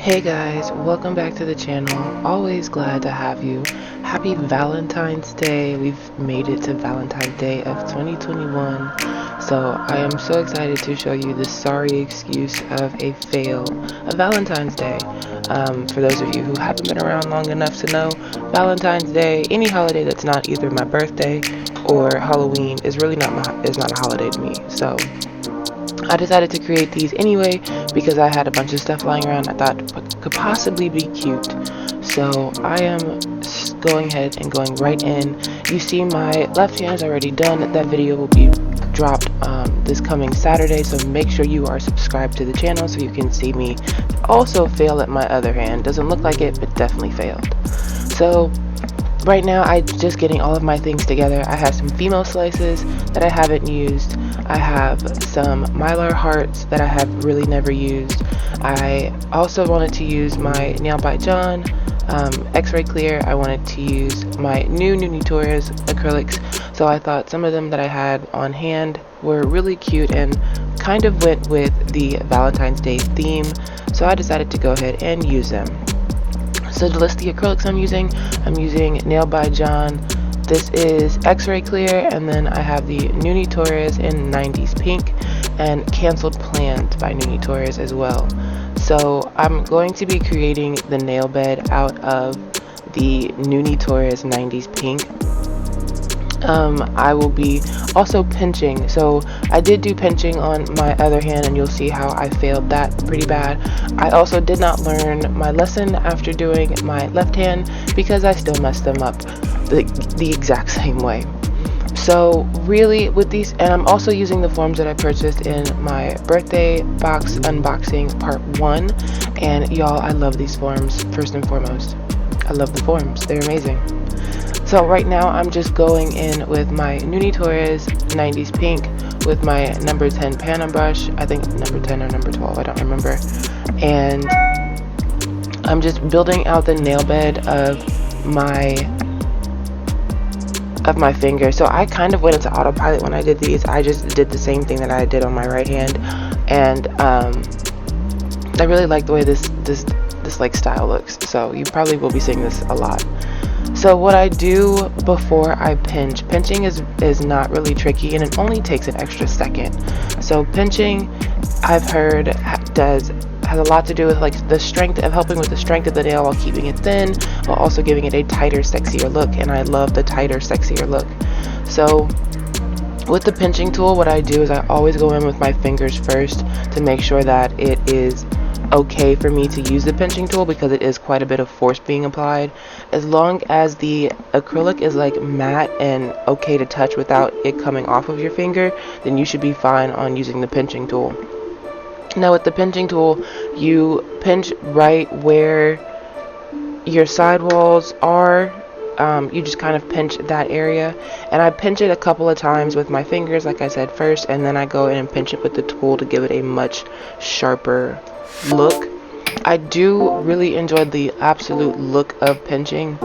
Hey guys, welcome back to the channel. Always glad to have you. Happy Valentine's Day. We've made it to Valentine's Day of 2021. So I am so excited to show you the sorry excuse of a fail of Valentine's Day. For those of you who haven't been around long enough to know, Valentine's Day, any holiday that's not either my birthday or Halloween, is really not a holiday to me. So I decided to create these anyway because I had a bunch of stuff lying around I thought could possibly be cute. So I am going ahead and going right in. You see my left hand is already done. That video will be dropped this coming Saturday, so make sure you are subscribed to the channel so you can see me also fail at my other hand. Doesn't look like it, but definitely failed. So right now I'm just getting all of my things together. I have some Fimo Slices that I haven't used. I have some Mylar hearts that I have really never used. I also wanted to use my Nail by John X-ray clear. I wanted to use my new Nuni Torres acrylics. So I thought some of them that I had on hand were really cute and kind of went with the Valentine's Day theme. So I decided to go ahead and use them. So to list the acrylics I'm using Nail by John. This is X-ray clear, and then I have the Nuni Torres in 90s pink and Canceled Plans by Nuni Torres as well. So I'm going to be creating the nail bed out of the Nuni Torres 90s pink. I will be also pinching. So I did do pinching on my other hand, and you'll see how I failed that pretty bad. I also did not learn my lesson after doing my left hand because I still messed them up the exact same way. So really with these, and I'm also using the forms that I purchased in my birthday box unboxing part 1, and y'all, I love these forms. First and foremost, I love the forms, they're amazing. So right now I'm just going in with my Nuni Torres 90s pink with my number 10 pan brush. I think number 10 or number 12, I don't remember. And I'm just building out the nail bed of my finger. So I kind of went into autopilot when I did these. I just did the same thing that I did on my right hand, and I really like the way this like style looks. So you probably will be seeing this a lot. So what I do before I pinching is not really tricky, and it only takes an extra second. So pinching, I've heard, has a lot to do with like the strength of helping with the strength of the nail while keeping it thin, while also giving it a tighter, sexier look. And I love the tighter, sexier look. So with the pinching tool, what I do is I always go in with my fingers first to make sure that it is okay for me to use the pinching tool, because it is quite a bit of force being applied. As long as the acrylic is like matte and okay to touch without it coming off of your finger, then you should be fine on using the pinching tool. Now with the pinching tool, you pinch right where your sidewalls are. You just kind of pinch that area, and I pinch it a couple of times with my fingers, like I said first, and then I go in and pinch it with the tool to give it a much sharper look. I do really enjoy the absolute look of pinching.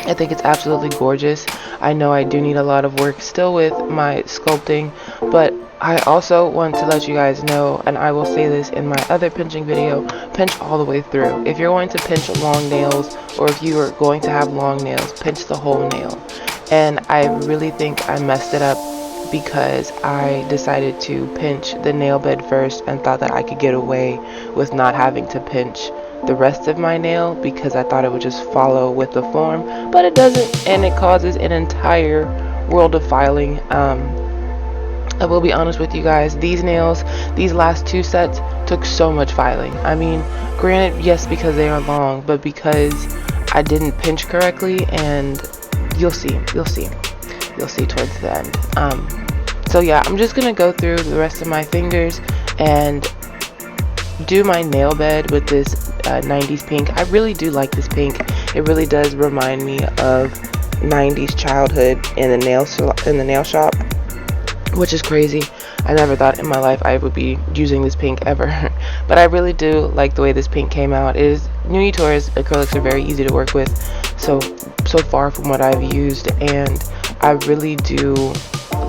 I think it's absolutely gorgeous. I know I do need a lot of work still with my sculpting, but I also want to let you guys know, and I will say this in my other pinching video, pinch all the way through. If you're going to pinch long nails, or if you are going to have long nails, pinch the whole nail. And I really think I messed it up because I decided to pinch the nail bed first and thought that I could get away with not having to pinch the rest of my nail because I thought it would just follow with the form, but it doesn't, and it causes an entire world of filing. I will be honest with you guys, these nails, these last 2 sets took so much filing. I mean, granted, yes, because they are long, but because I didn't pinch correctly, and you'll see towards the end. So yeah, I'm just gonna go through the rest of my fingers and do my nail bed with this 90s pink. I really do like this pink. It really does remind me of 90s childhood in the nail shop, which is crazy. I never thought in my life I would be using this pink ever. But I really do like the way this pink came out. Nuni Torres acrylics are very easy to work with so far from what I've used, and I really do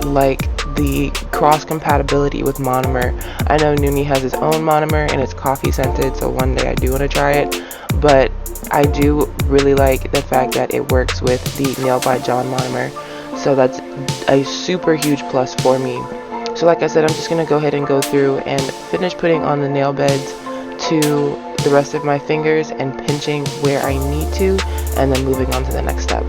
like the cross compatibility with monomer. I know Nuni has its own monomer and it's coffee scented, so one day I do want to try it, but I do really like the fact that it works with the Nail by John monomer, so that's a super huge plus for me. So like I said, I'm just going to go ahead and go through and finish putting on the nail beds to the rest of my fingers and pinching where I need to, and then moving on to the next step.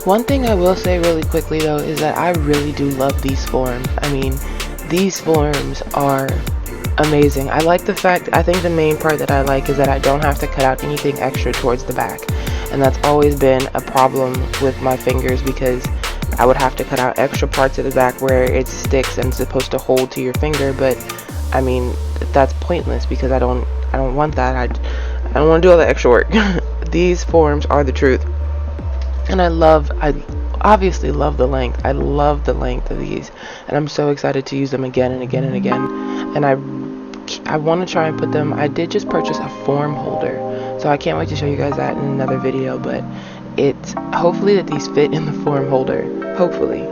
One thing I will say really quickly though is that I really do love these forms. I mean, these forms are amazing. I like the fact, I think the main part that I like is that I don't have to cut out anything extra towards the back. And that's always been a problem with my fingers, because I would have to cut out extra parts of the back where it sticks and it's supposed to hold to your finger, but I mean, that's pointless because I don't want that. I don't want to do all that extra work. These forms are the truth. And I obviously love the length. I love the length of these, and I'm so excited to use them again and again and again. And I want to try and put them, I did just purchase a form holder, so I can't wait to show you guys that in another video, but it's hopefully that these fit in the form holder, hopefully.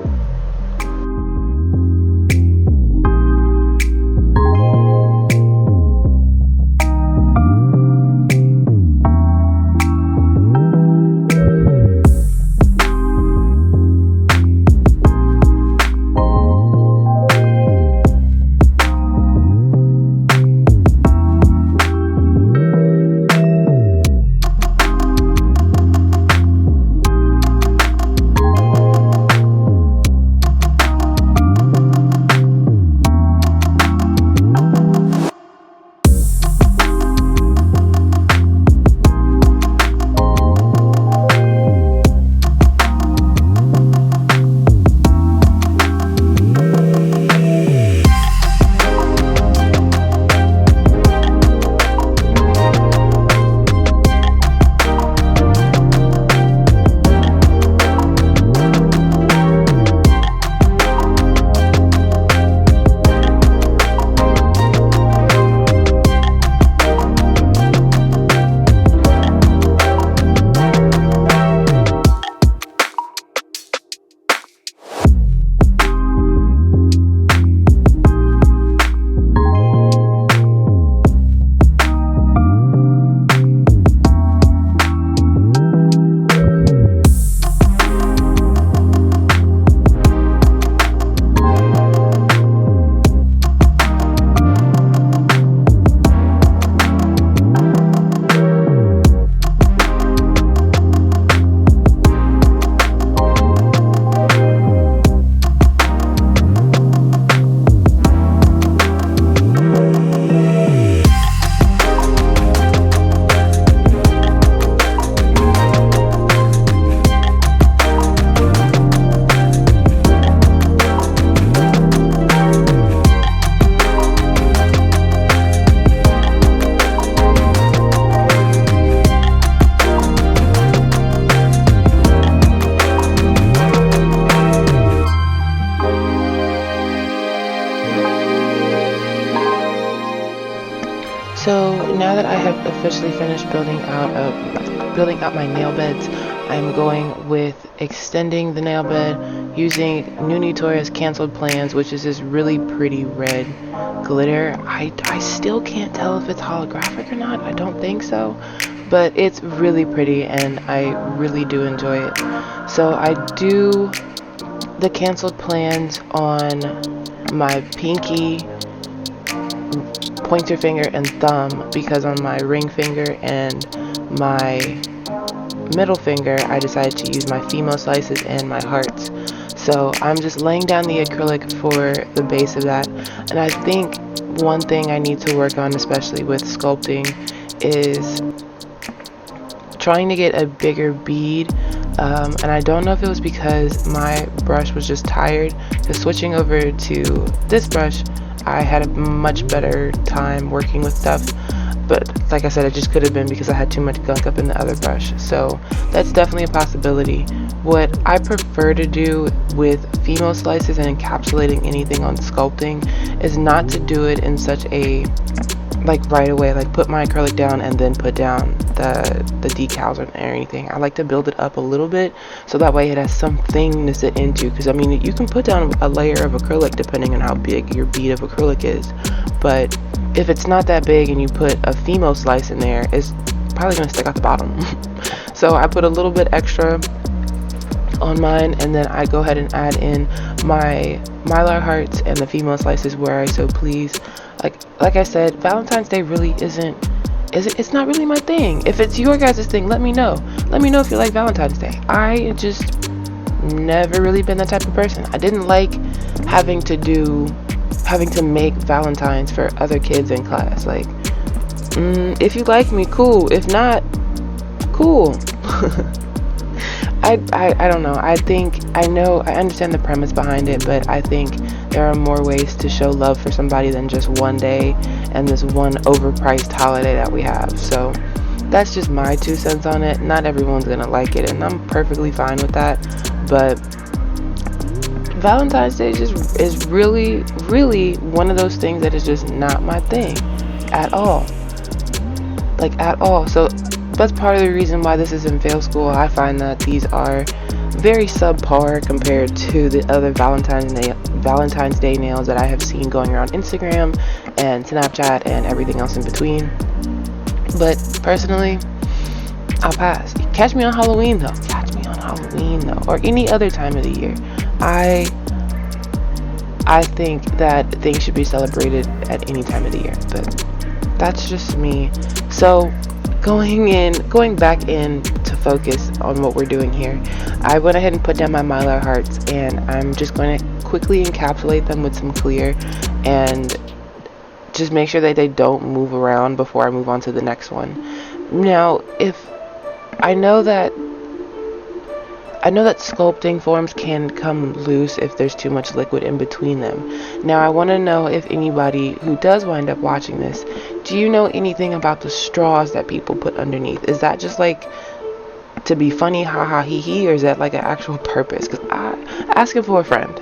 So now that I have officially finished building out my nail beds, I'm going with extending the nail bed using Nuni Torres Canceled Plans, which is this really pretty red glitter. I still can't tell if it's holographic or not. I don't think so, but it's really pretty and I really do enjoy it. So I do the canceled plans on my pinky, pointer finger, and thumb, because on my ring finger and my middle finger I decided to use my Fimo Slices and my hearts. So I'm just laying down the acrylic for the base of that. And I think one thing I need to work on, especially with sculpting, is trying to get a bigger bead, and I don't know if it was because my brush was just tired, because switching over to this brush, I had a much better time working with stuff. But like I said, it just could have been because I had too much gunk up in the other brush. So that's definitely a possibility. What I prefer to do with Fimo Slices and encapsulating anything on sculpting is not to do it in such a, like, right away, like put my acrylic down and then put down the decals or anything. I like to build it up a little bit so that way it has something to sit into, because I mean, you can put down a layer of acrylic depending on how big your bead of acrylic is, but if it's not that big and you put a Fimo slice in there, it's probably going to stick out the bottom. So I put a little bit extra on mine, and then I go ahead and add in my mylar hearts and the Fimo slices where I so please. Like I said, Valentine's Day really it's not really my thing. If it's your guys' thing, let me know. Let me know if you like Valentine's Day. I just never really been that type of person. I didn't like having to make Valentines for other kids in class. Like, if you like me, cool. If not, cool. I don't know. I understand the premise behind it, but I think there are more ways to show love for somebody than just one day and this one overpriced holiday that we have. So that's just my 2 cents on it. Not everyone's gonna like it, and I'm perfectly fine with that. But Valentine's Day is really, really one of those things that is just not my thing at all. Like, at all. So that's part of the reason why this is in fail school. I find that these are very subpar compared to the other Valentine's Day nails that I have seen going around Instagram and Snapchat and everything else in between. But personally, I'll pass. Catch me on Halloween though. Or any other time of the year. I think that things should be celebrated at any time of the year, but that's just me. So going back in to focus on what we're doing here, I went ahead and put down my mylar hearts, and I'm just going to quickly encapsulate them with some clear and just make sure that they don't move around before I move on to the next one. Now, if I know that sculpting forms can come loose if there's too much liquid in between them. Now, I want to know if anybody who does wind up watching this, do you know anything about the straws that people put underneath? Is that just like to be funny, haha, hee hee, or is that like an actual purpose? Because asking for a friend.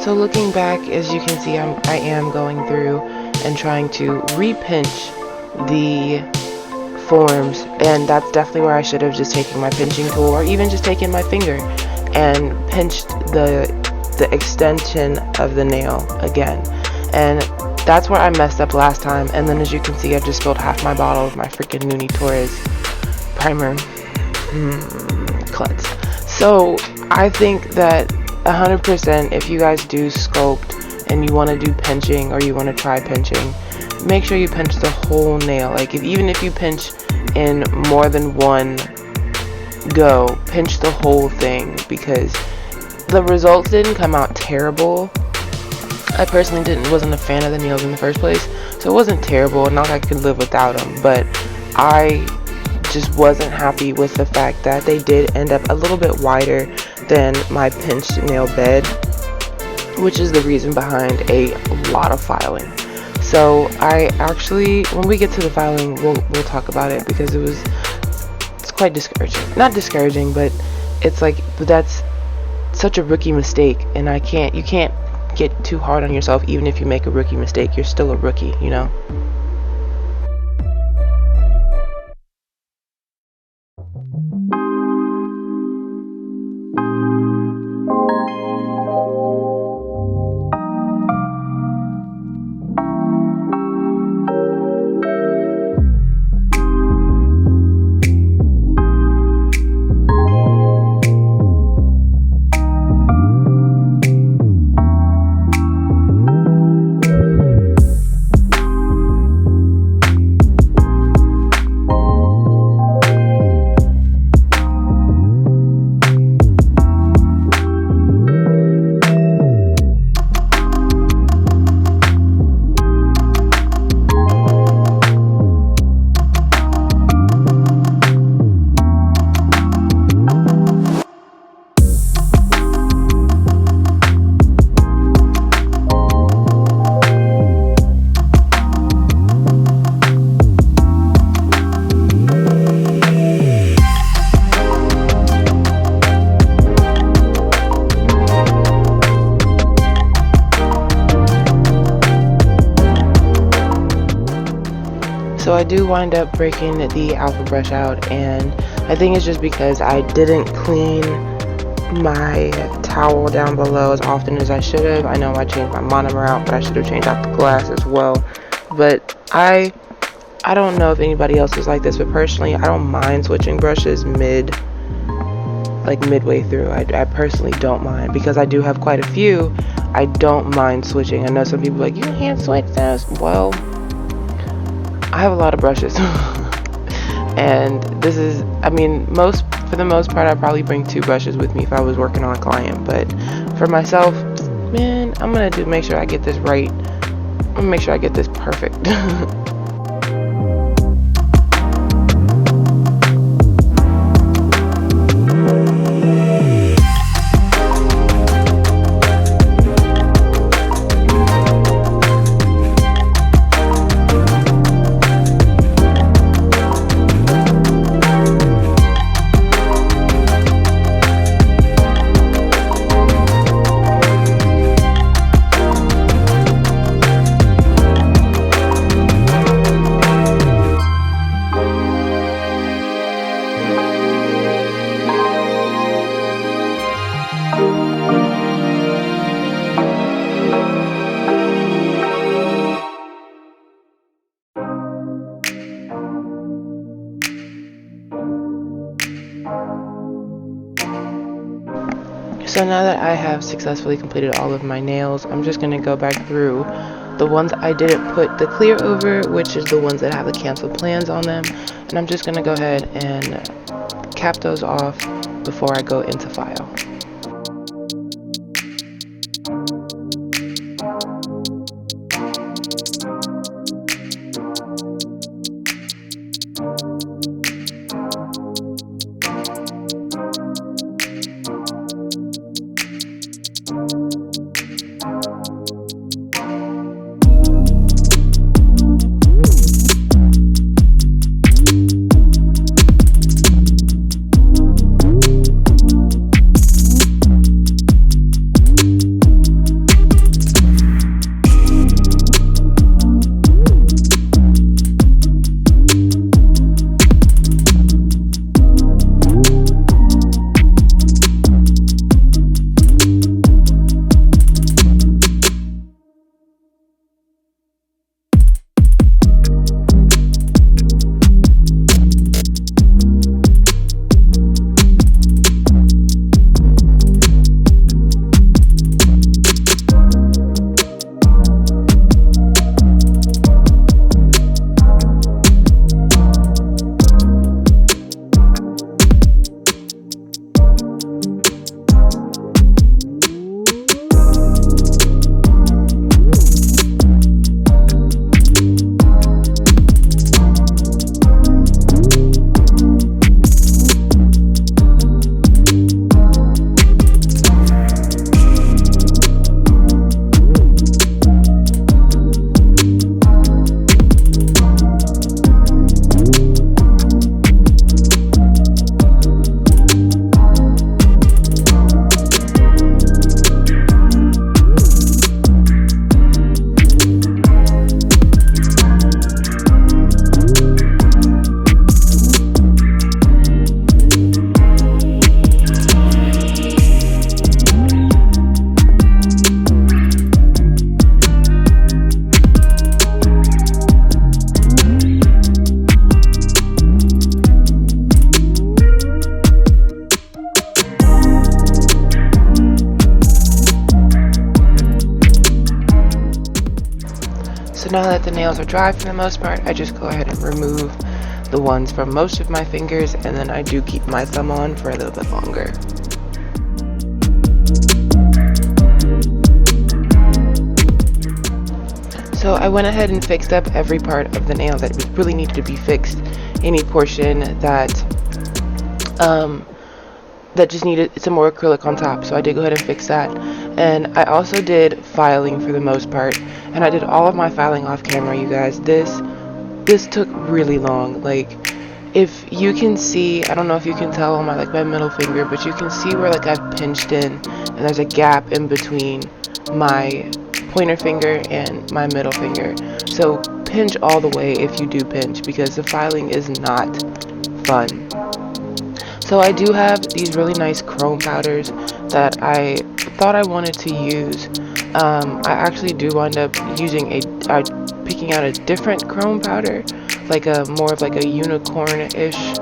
So looking back, as you can see, I am going through and trying to repinch the forms, and that's definitely where I should have just taken my pinching tool, or even just taken my finger and pinched the extension of the nail again. And that's where I messed up last time. And then, as you can see, I just spilled half my bottle of my freaking Nuni Torres primer klutz. So I think that 100%, if you guys do sculpt and you want to do pinching, or you want to try pinching, make sure you pinch the whole nail. Like, even if you pinch in more than one go, pinch the whole thing, because the results didn't come out terrible. I personally wasn't a fan of the nails in the first place, so it wasn't terrible. Not like I could live without them, but I just wasn't happy with the fact that they did end up a little bit wider than my pinched nail bed, which is the reason behind a lot of filing. So I actually, when we get to the filing, we'll talk about it, because it's quite discouraging. Not discouraging, but it's like, that's such a rookie mistake, and you can't get too hard on yourself. Even if you make a rookie mistake, you're still a rookie, you know? So I do wind up breaking the alpha brush out, and I think it's just because I didn't clean my towel down below as often as I should have. I know I changed my monomer out, but I should have changed out the glass as well. But I don't know if anybody else is like this, but personally, I don't mind switching brushes midway through. I personally don't mind, because I do have quite a few. I don't mind switching. I know some people are like, you can't switch those. Well, I have a lot of brushes. And this is, I mean, for the most part, I'd probably bring 2 brushes with me if I was working on a client. But for myself, man, I'm gonna make sure I get this right. I'm gonna make sure I get this perfect. So now that I have successfully completed all of my nails, I'm just going to go back through the ones I didn't put the clear over, which is the ones that have the canceled plans on them, and I'm just going to go ahead and cap those off before I go into file. So now that the nails are dry for the most part, I just go ahead and remove the ones from most of my fingers, and then I do keep my thumb on for a little bit longer. So I went ahead and fixed up every part of the nail that really needed to be fixed. Any portion that just needed some more acrylic on top, so I did go ahead and fix that. And I also did filing for the most part, and I did all of my filing off camera, you guys. This took really long. Like, if you can see, I don't know if you can tell on my my middle finger, but you can see where I've pinched in, and there's a gap in between my pointer finger and my middle finger. So pinch all the way if you do pinch, because the filing is not fun. So I do have these really nice chrome powders that I thought I wanted to use. I actually do wind up picking out a different chrome powder, like more of a unicorn-ish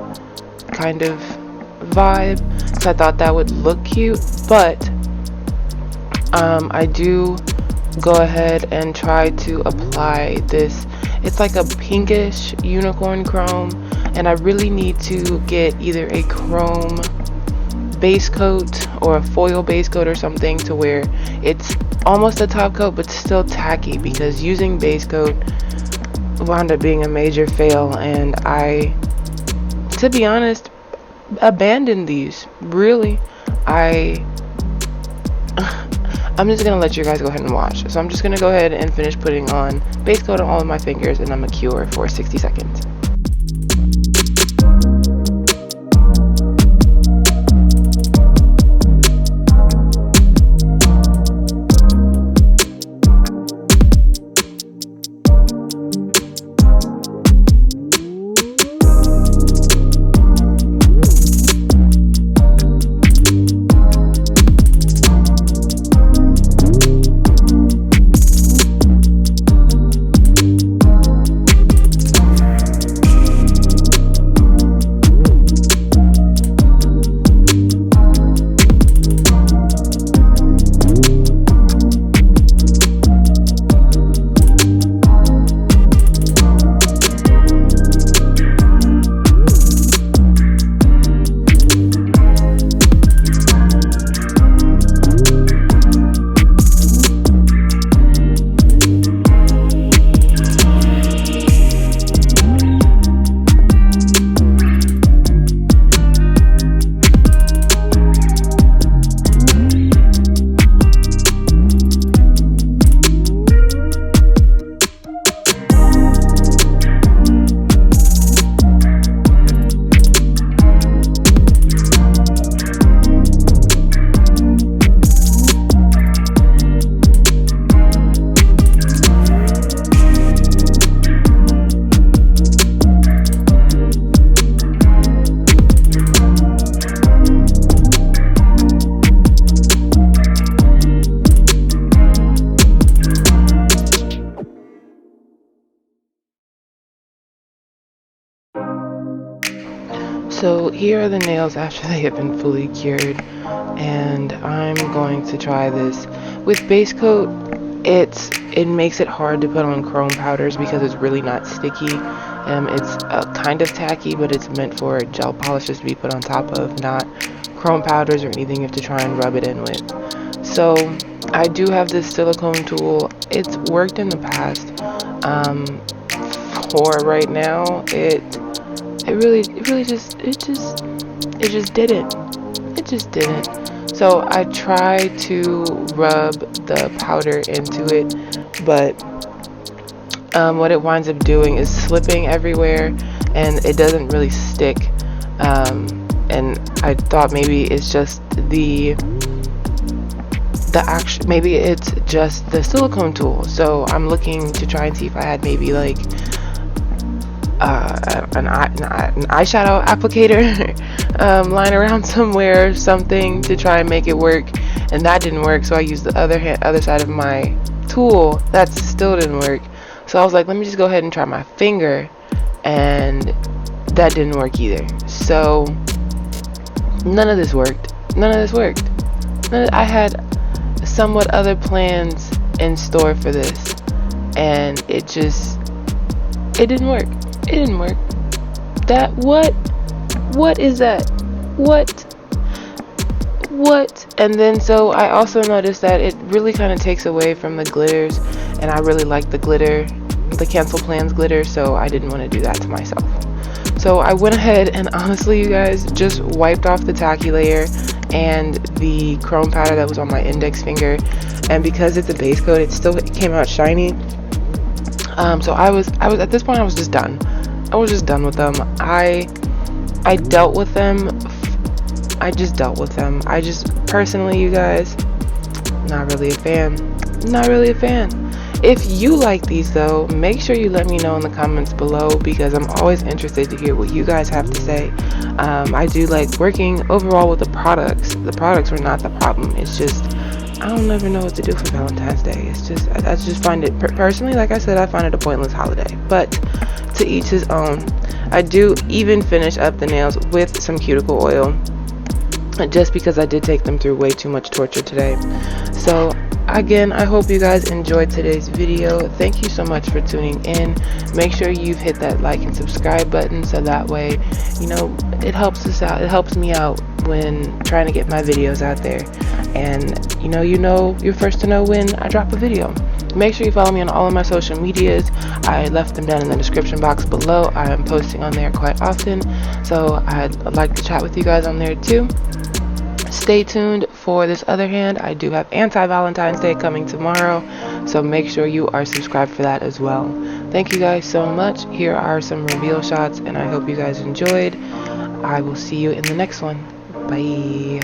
kind of vibe. So I thought that would look cute, but I do go ahead and try to apply this. It's like a pinkish unicorn chrome, and I really need to get either a chrome base coat or a foil base coat or something to where it's almost a top coat but still tacky, because using base coat wound up being a major fail, and I, to be honest, abandoned these. Really, I'm just gonna let you guys go ahead and watch. So I'm just gonna go ahead and finish putting on base coat on all of my fingers, and I'm gonna cure for 60 seconds. So here are the nails after they have been fully cured, and I'm going to try this. With base coat, it makes it hard to put on chrome powders because it's really not sticky. It's kind of tacky, but it's meant for gel polishes to be put on top of, not chrome powders or anything you have to try and rub it in with. So I do have this silicone tool. It's worked in the past. For right now, it just didn't. So I try to rub the powder into it, but what it winds up doing is slipping everywhere, and it doesn't really stick. And I thought maybe it's just maybe it's just the silicone tool. So I'm looking to try and see if I had maybe like an eyeshadow applicator lying around somewhere or something to try and make it work, and that didn't work. So I used the other side of my tool. That still didn't work. So I was like, let me just go ahead and try my finger, and that didn't work either. So none of this worked. I had somewhat other plans in store for this, and it didn't work. It didn't work. That, what is that? What? And then so I also noticed that it really kind of takes away from the glitters, and I really like the glitter, the Cancel Plans glitter, so I didn't want to do that to myself. So I went ahead and honestly, you guys, just wiped off the tacky layer and the chrome powder that was on my index finger, and because it's a base coat, it came out shiny. So I was at this point, I was just done. I was just done with them. I dealt with them. I just dealt with them. I just personally, you guys, not really a fan. Not really a fan. If you like these though, make sure you let me know in the comments below, because I'm always interested to hear what you guys have to say. I do like working overall with the products. The products were not the problem. It's just, I don't ever know what to do for Valentine's Day. It's just, I just find it, personally, like I said, I find it a pointless holiday. But to each his own. I do even finish up the nails with some cuticle oil, just because I did take them through way too much torture today. So again, I hope you guys enjoyed today's video. Thank you so much for tuning in. Make sure you've hit that like and subscribe button, so that way, you know, it helps us out. It helps me out when trying to get my videos out there. And you're first to know when I drop a video. Make sure you follow me on all of my social medias. I left them down in the description box below. I am posting on there quite often, so I'd like to chat with you guys on there too. Stay tuned for this other hand. I do have anti-Valentine's Day coming tomorrow, so make sure you are subscribed for that as well. Thank you guys so much. Here are some reveal shots, and I hope you guys enjoyed. I will see you in the next one. Bye.